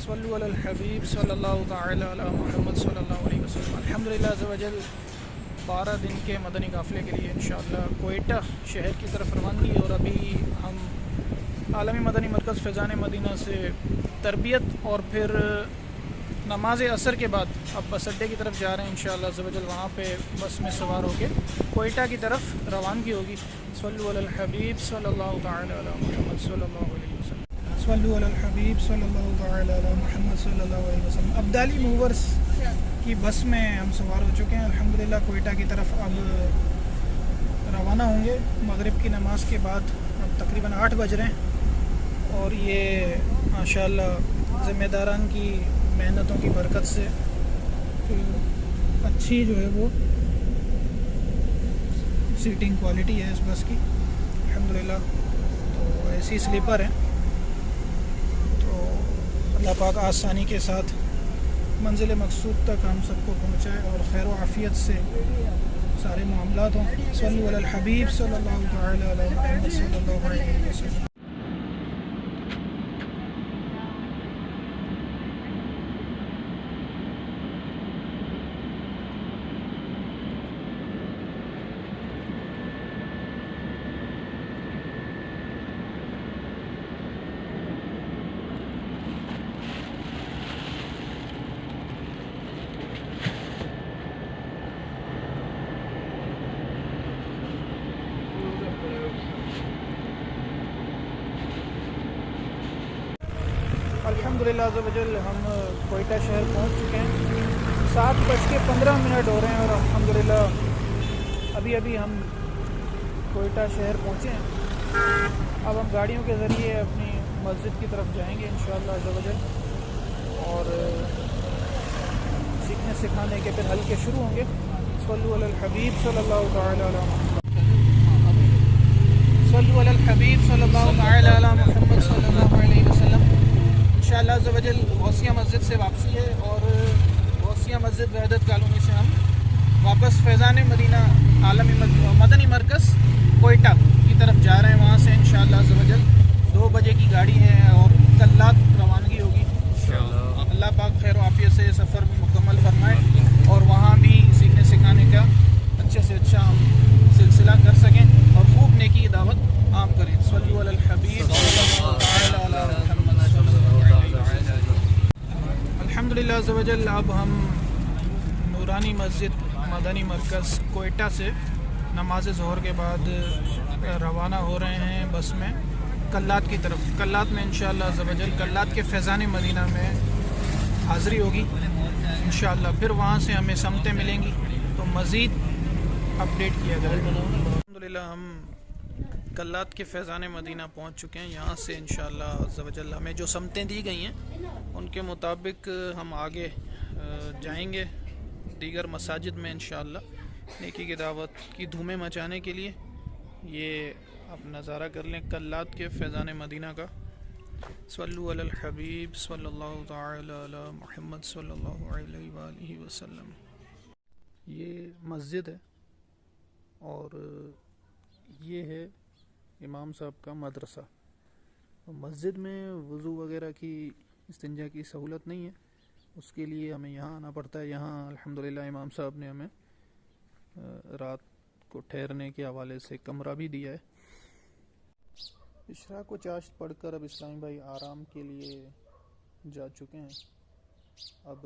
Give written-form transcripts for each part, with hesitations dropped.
सल्लु अलल हबीब सल्लल्लाहु तआला अला मुहम्मद सल्लल्लाहु अलैहि वसल्लम। अल्हम्दुलिल्लाह अज़्ज़ व जल 12 दिन के मदनी काफ़िले के लिए इंशाअल्लाह कोयटा शहर की तरफ रवानगी। और अभी हम आलमी मदनी मरकज़ फैज़ान मदीना से तरबियत और फिर नमाज असर के बाद अब बस अड्डे की तरफ जा रहे हैं इंशाअल्लाह अज़्ज़ व जल। वहाँ पे बस में सवार होकर कोयटा की तरफ रवानगी होगी। सल्लु अलल हबीब सल्लल्लाहु तआला अला मुहम्मद सल्लल्लाहु अलैहि वसल्लम। सल्लु अलल हबीब सल्लल्लाहु तआला अला मुहम्मद सल्लल्लाहु अलैहि वसल्लम। अब्दाली मूवर्स की बस में हम सवार हो चुके हैं अल्हम्दुलिल्लाह। कोयटा की तरफ अब रवाना होंगे मगरिब की नमाज के बाद। अब तकरीबन 8 बज रहे हैं और ये माशाअल्लाह ज़िम्मेदारान की मेहनतों की बरकत से अच्छी जो है वो सीटिंग क्वालिटी है इस बस की अल्हम्दुलिल्लाह। तो ऐसी स्लीपर है। तो अल्लाह पाक आसानी के साथ मंजिल मकसूद तक हम सबको पहुँचाए और खैर व आफ़ियत से सारे मामलात हों। सल्लु अलल हबीब सल्लल्लाहु तआला अला मुहम्मद सल्लल्लाहु अलैहि वसल्लम। अल्हम्दुलिल्लाह अज़्ज़ व जल हम कोयटा शहर पहुंच चुके हैं। 7:15 हो रहे हैं और अल्हम्दुलिल्लाह अभी अभी हम कोयटा शहर पहुंचे हैं। अब हम गाड़ियों के ज़रिए अपनी मस्जिद की तरफ जाएंगे इंशाअल्लाह अज़्ज़ व जल। और सीखने सिखाने के फिर हल्के शुरू होंगे। सल्लु अलल हबीब सल्लल्लाहु तआला अला मुहम्मद सल्लु अलल हबीब सल्लल्लाहु तआला अला मुहम्मद सल्लल्लाहु अलैहि वसल्लम। इंशाअल्लाह अज़्ज़ व जल गौसिया मस्जिद से वापसी है और गौसिया मस्जिद वहदत कॉलोनी से हम वापस फैज़ान मदीना आलमी मदनी मरकज़ कोयटा की तरफ जा रहे हैं। वहाँ से इंशाअल्लाह अज़्ज़ व जल 2 बजे की गाड़ी है और कल रात रवानगी होगी। अल्लाह पाक खैर आफियत से सफ़र मुकम्मल फरमाए और वहाँ भी सीखने सिखाने का अच्छे से अच्छा हम सिलसिला कर सकें और खूब नेकी की दावत आम करें। सल्लु अलल हबीब अल्हम्दुलिल्लाह अज़्ज़ व जल। अब हम नूरानी मस्जिद मदनी मरकज़ कोयटा से नमाज ज़ोहर के बाद रवाना हो रहे हैं बस में कल्लात की तरफ। कल्लात में इंशाअल्लाह अज़्ज़ व जल कल्लात के फैज़ान मदीना में हाज़िरी होगी इंशाअल्लाह। फिर वहाँ से हमें समतें मिलेंगी तो मज़ीद अपडेट किया जाएगा। अल्हम्दुलिल्लाह हम कल्लात के फैज़ान मदीना पहुँच चुके हैं। यहाँ से इंशाअल्लाह अज़्ज़ व जल हमें जो समतें दी गई हैं उनके मुताबिक हम आगे जाएंगे दीगर मसाजिद में इंशाअल्लाह नेकी की दावत की धूमें मचाने के लिए। ये आप नज़ारा कर लें कल्लात के फैज़ान मदीना का। सल्लु अलल हबीब सल्लल्लाहु तआला अला मुहम्मद सल्लल्लाहु अलैहि वसल्लम। ये मस्जिद है और ये है इमाम साहब का मदरसा। मस्जिद में वज़ू वगैरह की इस्तिंजा की सहूलत नहीं है, उसके लिए हमें यहाँ आना पड़ता है। यहाँ अल्हम्दुलिल्लाह इमाम साहब ने हमें रात को ठहरने के हवाले से कमरा भी दिया है। इशराक व चाश्त पढ़कर अब इस्लामी भाई आराम के लिए जा चुके हैं। अब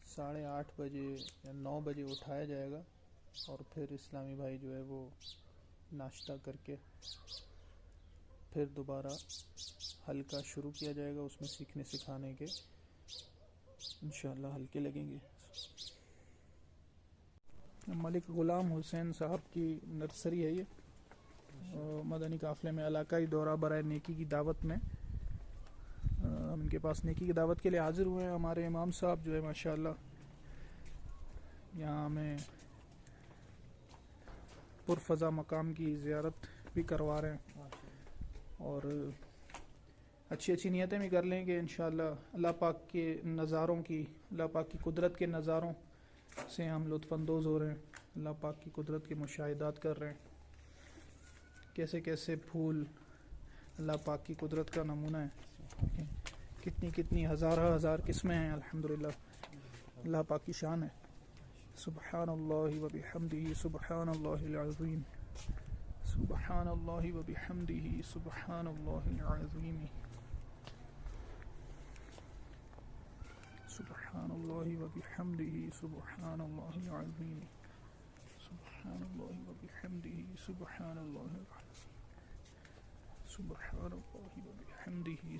8:30 बजे या 9 बजे उठाया जाएगा और फिर इस्लामी भाई जो है वो नाश्ता करके फिर दोबारा हल्का शुरू किया जाएगा। उसमें सीखने सिखाने के इंशाअल्लाह हल्के लगेंगे। मलिक ग़ुलाम हुसैन साहब की नर्सरी है ये। मदनी काफ़िले में इलाकाई दौरा बराए नेकी की दावत में हम इनके पास नेकी की दावत के लिए हाज़िर हुए हैं। हमारे इमाम साहब जो है माशाअल्लाह यहाँ हमें पुरफ़ज़ा मकाम की ज़ियारत भी करवा रहे हैं और अच्छी अच्छी नीयतें भी कर लेंगे इंशाअल्लाह। अल्लाह पाक के नज़ारों की अल्लाह पाक की कुदरत के नज़ारों से हम लुत्फ़अंदोज़ हो रहे हैं। अल्लाह पाक की कुदरत के मुशाहिदात कर रहे हैं। कैसे कैसे फूल अल्लाह पाक की कुदरत का नमूना है। कितनी कितनी हज़ार किस्में हैं। अल्हम्दुलिल्लाह, अल्लाह पाक की शान है। सुब्हानल्लाहि व बिहम्दिही सुब्हानल्लाहिल अज़ीम, सुब्हानल्लाहि व बिहम्दिही सुब्हानल्लाहिल अज़ीम, सुब्हानल्लाहि व बिहम्दिही सुब्हानल्लाहिल अज़ीम, सुब्हानल्लाहि व बिहम्दिही सुब्हानल्लाहिल अज़ीम, सुब्हानल्लाहि व बिहम्दिही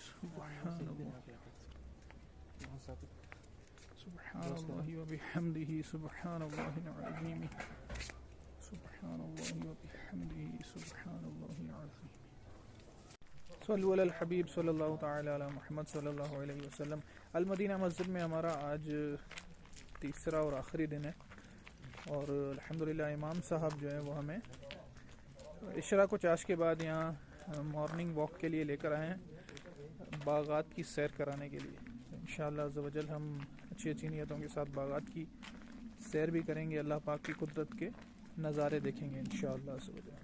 सुब्हानल्लाहि व बिहम्दिही सुब्हानल्लाहिल अज़ीम, सुब्हानल्लाहि व बिहम्दिही सुब्हानल्लाहिल अज़ीम। सल्लु अलल हबीब सल्लल्लाहु तआला अला मुहम्मद सल्लल्लाहु अलैहि वसल्लम। अल मदीना मस्जिद में हमारा आज तीसरा और आखिरी दिन है और अल्हम्दुलिल्लाह इमाम साहब जो है वो हमें इशरा को चाश के बाद यहाँ मॉर्निंग वॉक के लिए लेकर आए हैं, बागात की सैर कराने के लिए। इंशाअल्लाह अज़्ज़ व जल हम अच्छी अच्छी नियतों के साथ बागात की सैर भी करेंगे, अल्लाह पाक की कुदरत के नज़ारे देखेंगे इंशाअल्लाह अज़्ज़ व जल।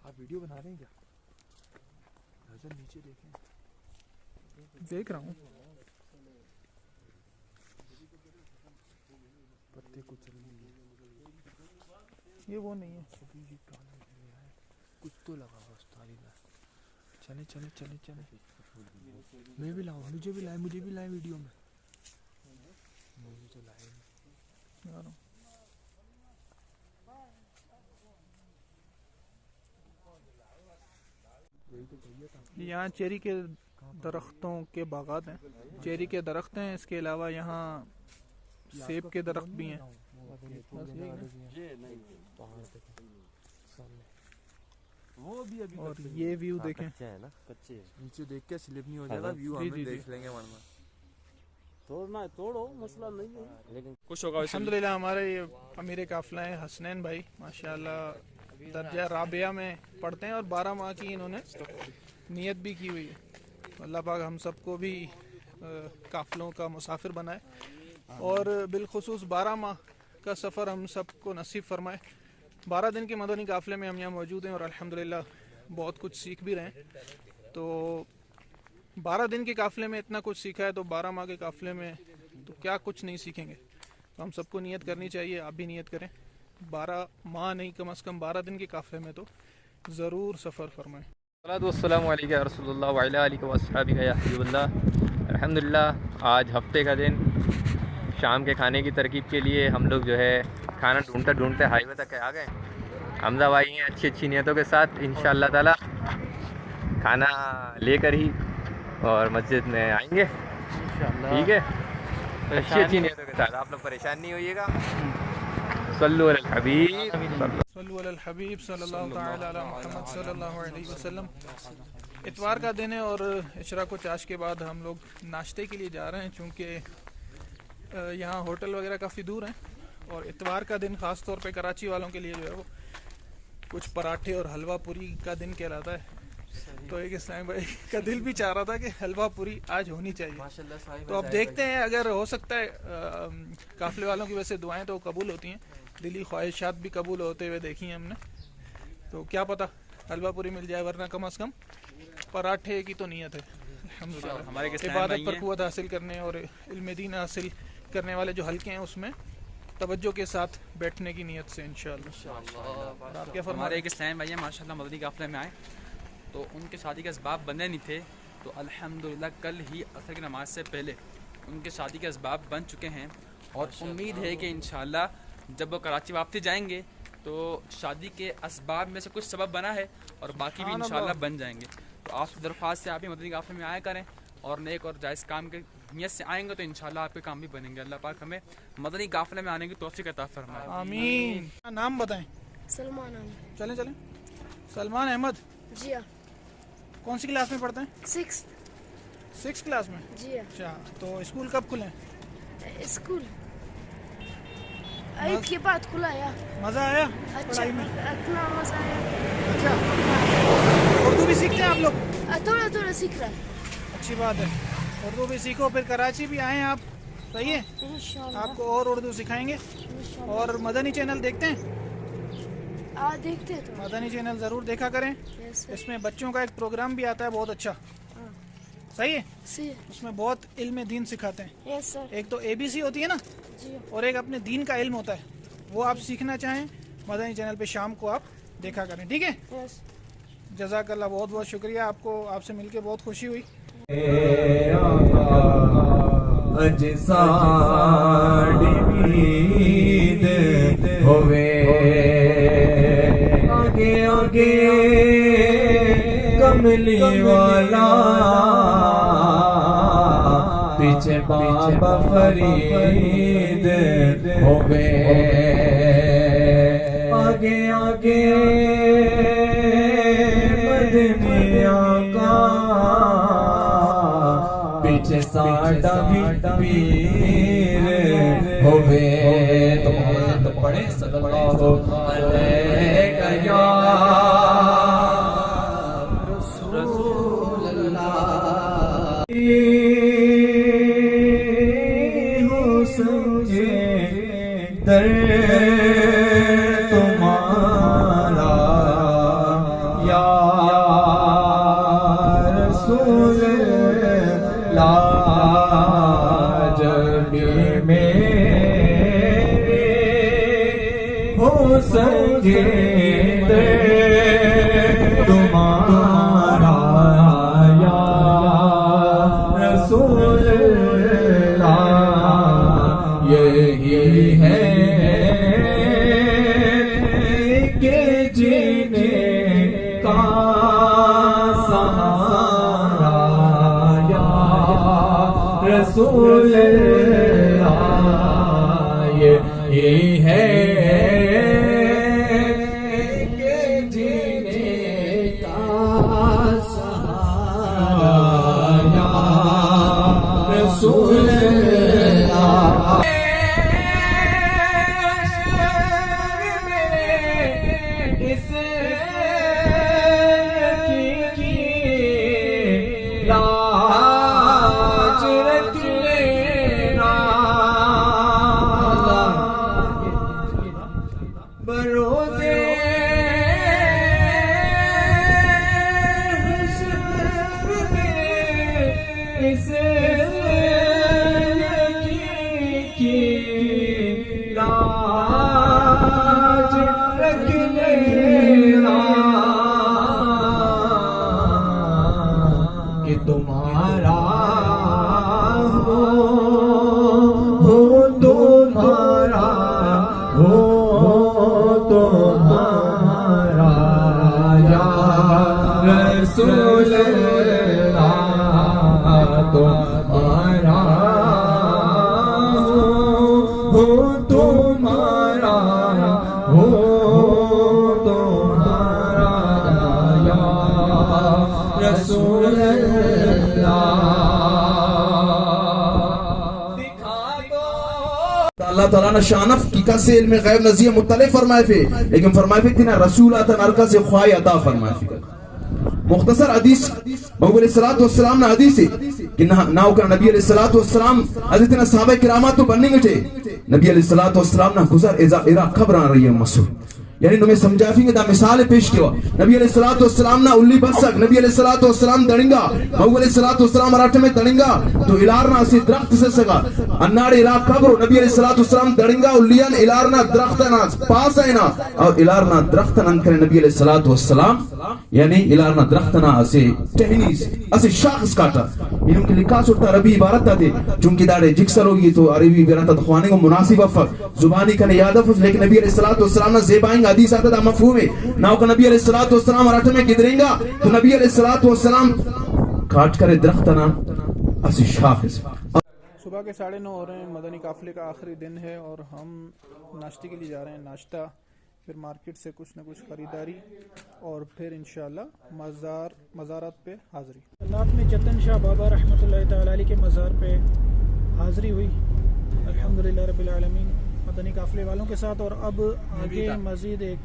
आप वीडियो बना रहे हैं क्या? नजर नीचे देखें। देख रहा हूँ। पत्ते कुछ ये वो नहीं है, अभी ये काला है, कुछ तो लगा हुआ उस थाली में। चले चले चले चले, मैं भी लाऊं, मुझे भी लाए वीडियो में। मुझे तो लाए नहीं। यहाँ चेरी के दरख्तों के बागात हैं, चेरी के दरख्त हैं, इसके अलावा यहाँ सेब के दरख्त भी हैं। वो भी अभी और ये व्यू देखें, कच्चे है, नीचे देख के स्लिप नहीं हो जाएगा, व्यू हमें देख लेंगे वरना। तोड़ना है तोड़ो, मसला नहीं है, लेकिन खुश होगा। अल्हम्दुलिल्लाह हमारे ये अमीर काफिला है हसनैन भाई, माशाल्लाह दर्जा राबिया में पढ़ते हैं और 12 माह की इन्होंने नियत भी की हुई है। तो अल्लाह पाक हम सबको भी काफिलों का मुसाफिर बनाए और बिलखुसूस 12 माह का सफ़र हम सबको नसीब फरमाए। 12 दिन के मदनी काफ़िले में हम यहाँ मौजूद हैं और अल्हम्दुलिल्लाह बहुत कुछ सीख भी रहे हैं। तो 12 दिन के काफ़िले में इतना कुछ सीखा है तो 12 माह के काफ़िले में तो क्या कुछ नहीं सीखेंगे। तो हम सबको नियत करनी चाहिए, आप भी नियत करें, 12 माह नहीं कम अज़ कम 12 दिन के काफ़िले में तो ज़रूर सफ़र फरमाएँ। वस्सलामु अलैका या रसूलुल्लाह व अला आलिका व अस्हाबिका या हबीबल्लाह। अल्हम्दुलिल्लाह आज हफ्ते का दिन, शाम के खाने की तरकीब के लिए हम लोग जो है खाना ढूंढते हाईवे तक आ गए। हमजा भाई हैं अच्छी अच्छी नियतों के साथ, इंशाअल्लाह ताला खाना लेकर ही और मस्जिद में आएंगे, ठीक है, अच्छी अच्छी नियतों के साथ। आप लोग परेशान नहीं होइएगा। सल्लु अलल हबीब सल्लल्लाहु तआला अला मुहम्मद सल्लल्लाहु अलैहि वसल्लम। इतवार का दिन है और इशरा को चाश के बाद हम लोग नाश्ते के लिए जा रहे हैं, चूँकि यहाँ होटल वगैरह काफ़ी दूर हैं और इतवार का दिन ख़ास तौर पे कराची वालों के लिए जो है वो कुछ पराठे और हलवा पूरी का दिन कहलाता है। तो एक इस्लाम भाई का दिल भी चाह रहा था कि हलवा पूरी आज होनी चाहिए। तो अब देखते हैं, अगर हो सकता है काफ़िले वालों की वैसे दुआएं तो कबूल होती हैं, दिली ख्वाहिशात भी कबूल होते हुए देखी हैं हमने, तो क्या पता हलवा पूरी मिल जाए, वरना कम अज़ कम पराठे की तो नीयत है। अल्हम्दुलिल्लाह इबादत पर क़ुव्वत हासिल करने और इल्म दीन हासिल करने वाले जो हल्के हैं उसमें तवज्जो के साथ बैठने की नीयत से इंशाअल्लाह। क्या हमारे एक इस्लाम भाई हैं माशाल्लाह मदनी काफ़िले में आए तो उनके शादी के असबाब बने नहीं थे, तो अल्हम्दुलिल्लाह कल ही असर की नमाज से पहले उनके शादी के असबाब बन चुके हैं और उम्मीद है कि इंशाअल्लाह जब वो कराची वापसी जाएंगे तो शादी के असबाब में से कुछ सबब बना है और बाकी भी इंशाअल्लाह बन जाएंगे। तो आपसे दरख्वास्त है आप भी मदनी काफ़िले में आया करें और नेक और जायज़ काम के नियत से आएंगे तो इंशाअल्लाह आपके काम भी बनेंगे। अल्लाह पाक हमें मदनी काफ़िले में आने की तौफीक अता फरमाए। आमीन। नाम बताएं। सलमान अहमद। चलें चलें। सलमान अहमद जी हाँ। कौन सी क्लास में पढ़ते हैं? 6th क्लास में। जी हाँ। अच्छा, तो स्कूल कब खुले? स्कूल ईद के बाद खुला यार। मज़ा आया अच्छा, पढ़ाई में? इतना मजा आया। अच्छा, उर्दू भी सीखते हैं आप लोग? थोड़ा थोड़ा सीख रहा है। अच्छी बात है, उर्दू भी सीखो, फिर कराची भी आए आप, सही है। इंशाल्लाह। आपको और उर्दू सिखाएंगे। इंशाल्लाह। और मदनी चैनल देखते हैं? देखते हैं तो। मदनी चैनल ज़रूर देखा करें, यस सर। इसमें बच्चों का एक प्रोग्राम भी आता है बहुत अच्छा, हाँ। सही है। सी। उसमें बहुत इल्म दीन सिखाते हैं। Yes sir. एक तो ABC होती है ना, जी। और एक अपने दीन का इल्म होता है, वो आप सीखना चाहें मदनी चैनल पे शाम को आप देखा करें, ठीक है। यस। जज़ाकल्लाह, बहुत बहुत शुक्रिया, आपको आपसे मिलके बहुत खुशी हुई। आगे आगे कमली वाला, पीछे बाबा फरीद होवे। आगे आगे मदनिया का, पीछे साडा भी पीर होवे। तो पढ़े सल्लल्लाहु अलैहि या रसूल अल्लाह। हो संगे दर तुम्हारा या रसूल अल्लाह। जब मेरे हो संगे दर तुम्हारा या रसूल अल्लाह। यही है कि जीने का सहारा या रसूल अल्लाह। यही है कि जीने का सहारा या रसूल अल्लाह। इस की लाज रख लेना, बरोज़े हश्र में इस की लाज रख लेना, कि तुम्हारा हो तुम्हारा हो तुम्हारा या रसूल अल्लाह। तुम्हारा हो तुम्हारा हो तुम्हारा या रसूल अल्लाह ताला ने शानफ की का से इल्म गैब नज़ीर मुत्तलिफ फरमाए थे, लेकिन फरमाए थे ना रसूल आता नरका से ख्वाही अता फरमाए थे। मुख्तसर हदीस महबूब अलैहिस्सलातु वस्सलाम ने हदीस है कि नाउ का नबी अलैहिस्सलातु वस्सलाम हज़रत सहाबा किरामा तो बनने थे। नबी अलैहिस्सलातु वस्सलाम ना गुज़र इरा खबर आ रही है मसूल, यानी तुम्हें समझाएंगे दा मिसाल पेश किया। नबी अलैहिस्सलातु वस्सलाम ना उल्ली बसक नबी अलैहिस्सलातु वस्सलाम दड़िंगा महबूब अलैहिस्सलातु वस्सलाम रात में दड़िंगा तो इलारना से दरख्त से सगा अन्नाड़े इला कब्र नबी अलैहिस्सलातु वस्सलाम दड़िंगा उल्लियन इलारना दरख्त ना पास है ना और इलारना दरख्त न करे नबी अलैहिस्सलातु वस्सलाम, यानी इलारना दरख्त ना असे टहनी असे शाखस काटा इन्हों के लिखा सुरता अरबी इबारत थे चूंकि दाड़े जिक्सर होगी तो अरबी इबारत ख्वाने को मुनासिब अफक जुबानी कने याद अफस, लेकिन नबी अलैहिस्सलातु वस्सलाम ना ज़ेबाएंगे हदीस आता था मफहूम है ना का नबी अलैहिस्सलातु वस्सलाम रात में गिदरेंगा तो नबी अलैहिस्सलातु वस्सलाम काट करे दरख्त ना असी शाखस। सुबह के 9:30 हो रहे हैं, मदनी काफिले का आखिरी दिन है और हम नाश्ते के लिए जा रहे हैं। नाश्ता, फिर मार्केट से कुछ न कुछ ख़रीदारी और फिर इंशाल्लाह मज़ारात पे हाज़री। अल्लाह में जतन शाह बाबा रहमतुल्लाहि तआला अलैह के मज़ार पे हाज़री हुई। अल्हम्दुलिल्लाह रब्बिल आलमीन। मदनी काफ़िले वालों के साथ, और अब आगे मज़ीद एक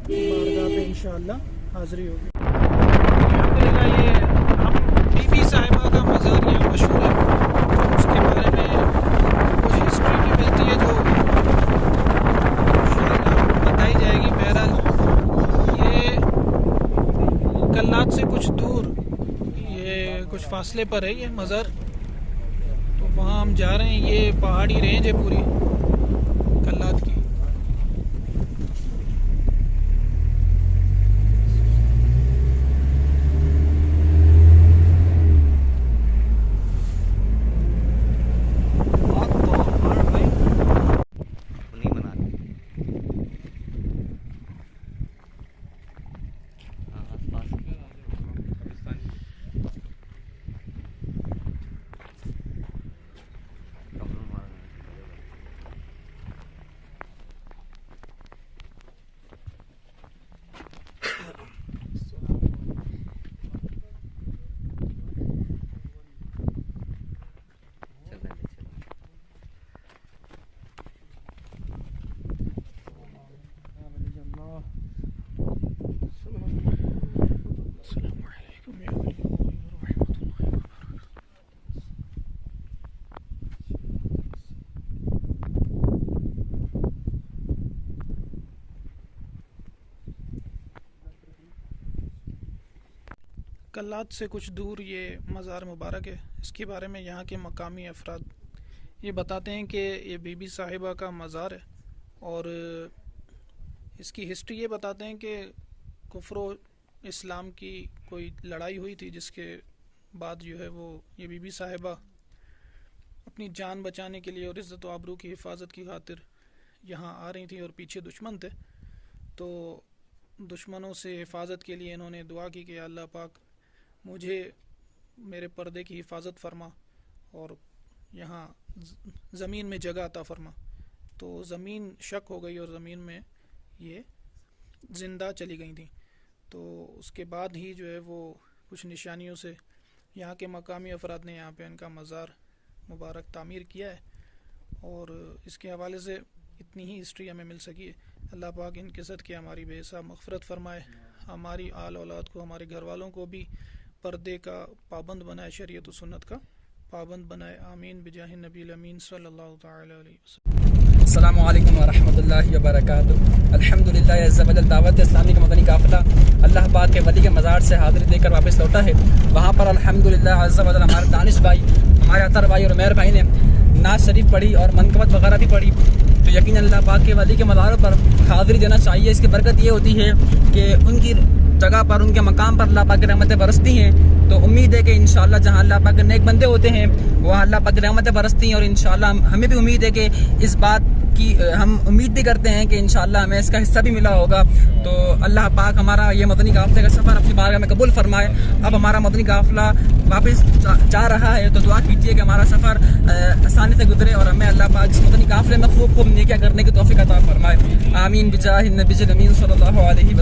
बारगाह पे इंशाअल्लाह हाज़िरी होगी। अल्हम्दुलिल्लाह ये बीबी साहिबा का मज़ार यहाँ मशहूर है, उसके बारे में कुछ हिस्ट्री भी मिलती है जो इंशाअल्लाह बताई जाएगी। बहरहाल ये कल्लात से कुछ दूर, ये कुछ फासले पर है ये मज़ार, तो वहाँ हम जा रहे हैं। ये पहाड़ी रेंज है पूरी कल्लात की। कल्लात से कुछ दूर ये मज़ार मुबारक है। इसके बारे में यहाँ के मकामी अफराद ये बताते हैं कि ये बीबी साहिबा का मज़ार है, और इसकी हिस्ट्री ये बताते हैं कि कुफ्र इस्लाम की कोई लड़ाई हुई थी, जिसके बाद जो है वो ये बीबी साहिबा अपनी जान बचाने के लिए और इज़्ज़त व आबरू की हिफाजत की खातिर यहाँ आ रही थी, और पीछे दुश्मन थे। तो दुश्मनों से हिफाजत के लिए इन्होंने दुआ की कि अल्लाह पाक मुझे मेरे पर्दे की हिफाजत फरमा और यहाँ ज़मीन में जगह अता फरमा। तो ज़मीन शक हो गई और ज़मीन में ये ज़िंदा चली गई थी। तो उसके बाद ही जो है वो कुछ निशानियों से यहाँ के मकामी अफराद ने यहाँ पे इनका मज़ार मुबारक तामीर किया है, और इसके हवाले से इतनी ही हिस्ट्री हमें मिल सकी है। अल्लाह पाक इनके सदक़े हमारी बेहिसाब मग़फ़िरत फ़रमाए, हमारी आल औलाद को, हमारे घर वालों को भी पर्दे का पाबंद बनाए, शरीयत व सुन्नत का पाबंद बनाए। आमीन बिजाहि नबील अमीन सल्लल्लाहु तआला अलैहि वसल्लम। अस्सलामु अलैकुम व रहमतुल्लाहि व बरकातुहू। अल्हम्दुलिल्लाह अज़्ज़ा व जल दावत इस्लामी का मदनी काफ़िला अल्लाह पाक के वली के मज़ार से हाज़िरी देकर वापस लौटा है। वहाँ पर अल्हम्दुलिल्लाह अज़्ज़ा व जल हमारे दानिश भाई, हमारे अतर भाई और उमैर भाई ने नाज शरीफ पढ़ी और मनकबत वगैरह भी पढ़ी। तो यकीन अल्लाह पाक के वली के मज़ारों पर हाज़िरी देना चाहिए। इसकी बरकत ये होती है कि उनकी जगह पर, उनके मकाम पर अल्लाह पाक की रहमतें बरसती हैं। तो उम्मीद है कि इंशाअल्लाह जहाँ अल्लाह पाक के नेक बंदे होते हैं वहाँ अल्लाह पाक की रहमतें बरसती हैं, और इंशाअल्लाह हमें भी उम्मीद है कि इस बात की हम उम्मीद भी करते हैं कि इंशाअल्लाह हमें इसका हिस्सा भी मिला होगा। तो अल्लाह पाक हमारा ये मदनी काफ़िले का सफ़र अपनी बारगाह में कबूल फरमाए। अब हमारा मदनी काफ़िला वापस जा रहा है, तो दुआ कीजिए कि हमारा सफ़र आसानी से गुजरे और हमें अल्लाह पाक इस मदनी काफ़िले में खूब खूब नेकियां करने की तौफीक अता फरमाए। आमीन बिजाहि नबी अमीन सल्लल्लाहु अलैहि वसल्लम।